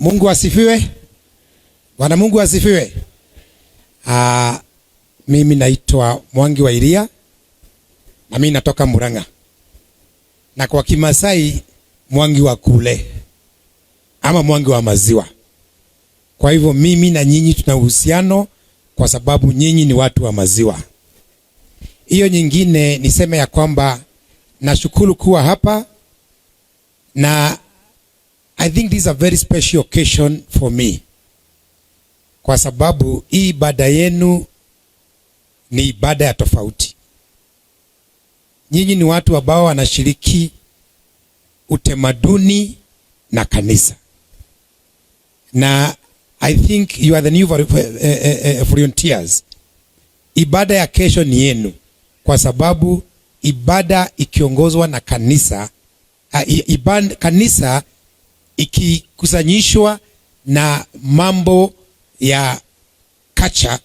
Mungu asifiwe. Bwana Mungu asifiwe. Mimi naitwa Mwangi wa Iria na mimi natoka Murang'a. Na kwa Kimasai Mwangi wa kule ama Mwangi wa maziwa. Kwa hivyo mimi na nyinyi tuna uhusiano kwa sababu nyinyi ni watu wa maziwa. Hiyo nyingine niseme ya kwamba nashukuru kuwa hapa na I think this is a very special occasion for me. Kwa sababu hii ibada yenu ni ibada ya tofauti. Nyinyi ni watu ambao wanashiriki utamaduni na kanisa. Na I think you are the new volunteers. Ibada ya kesho ni yenu. Kwa sababu ibada ikiongozwa na kanisa, kanisa ikikusanyishwa na mambo ya kacha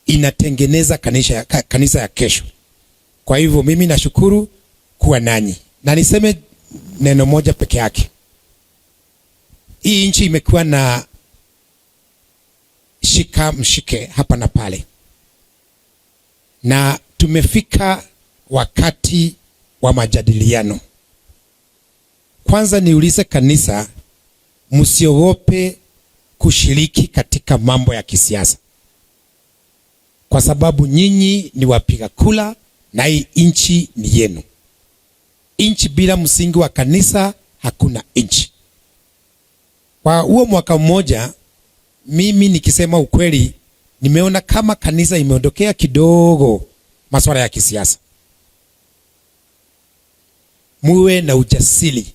inatengeneza kanisa ya kesho. Kwa hivyo mimi nashukuru kuwa nanyi. Na niseme neno moja peke yake. Hii nchi imekuwa na shika mshike hapa na pale. Na tumefika wakati wa majadiliano. Kwanza niulize kanisa, msiogope kushiriki katika mambo ya kisiasa. Kwa sababu nyinyi ni wapiga kula na hii nchi ni yenu. Nchi bila msingi wa kanisa hakuna nchi. Kwa huo mwaka mmoja, mimi nikisema ukweli, nimeona kama kanisa imeondokea kidogo masuala ya kisiasa. Muwe na ujasiri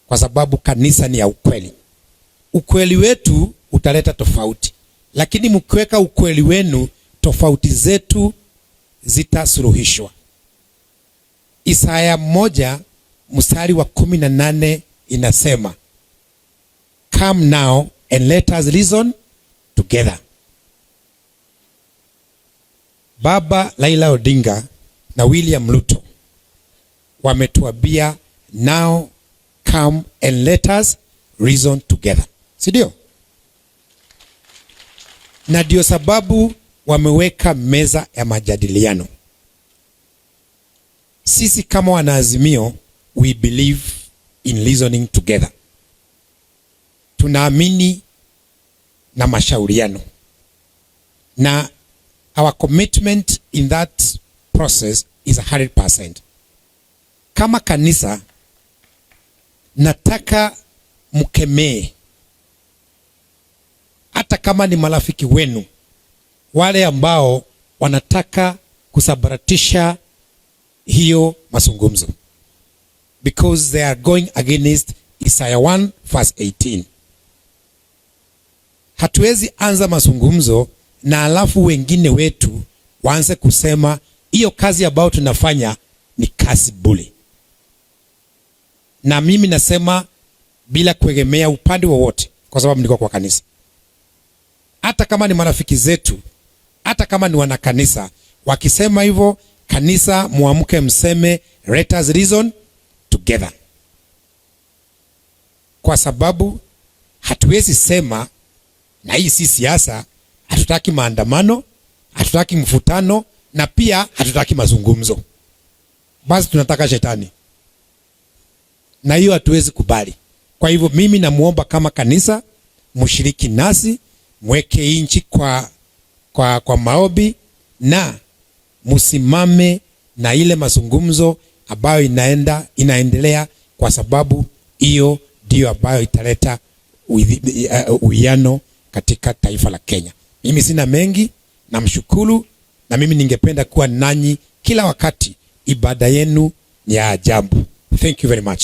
kwa sababu kanisa ni ya ukweli. Ukweli wetu utaleta tofauti. Lakini mkiweka ukweli wenu, tofauti zetu zitasuluhishwa. Isaya 1:18 inasema, "Come now and let us reason together." Baba Raila Odinga na William Ruto wametuambia, now come and let us reason together. Sidio? Na ndio sababu wameweka meza ya majadiliano. Sisi kama wanaazimio, we believe in reasoning together. Tunaamini na mashauriano. Na our commitment in that process is 100%. Kama kanisa, nataka mkemee, hata kama ni marafiki wenu, wale ambao wanataka kusabaratisha hiyo mazungumzo, because they are going against Isaiah 1:18. Hatuwezi anza mazungumzo na alafu wengine wetu waanze kusema hiyo kazi ambayo tunafanya ni kazi bure. Na mimi nasema bila kuegemea upande wowote, kwa sababu niko kwa kanisa. Hata kama ni marafiki zetu, hata kama ni wanakanisa, wakisema hivyo, kanisa muamke mseme let us reason together. Kwa sababu hatuwezi sema na hii si siasa, hatutaki maandamano, hatutaki mvutano, na pia hatutaki mazungumzo. Basi tunataka shetani. Na hiyo hatuwezi kubali. Kwa hivyo mimi namuomba kama kanisa, mshiriki nasi, mweke nchi kwa maombi, na msimame na ile mazungumzo ambayo inaendelea, kwa sababu hiyo ndio ambayo italeta uwiano katika taifa la Kenya. Mimi sina mengi, namshukuru, na mimi ningependa kuwa nanyi kila wakati. Ibada yenu ni ya ajabu. Thank you very much.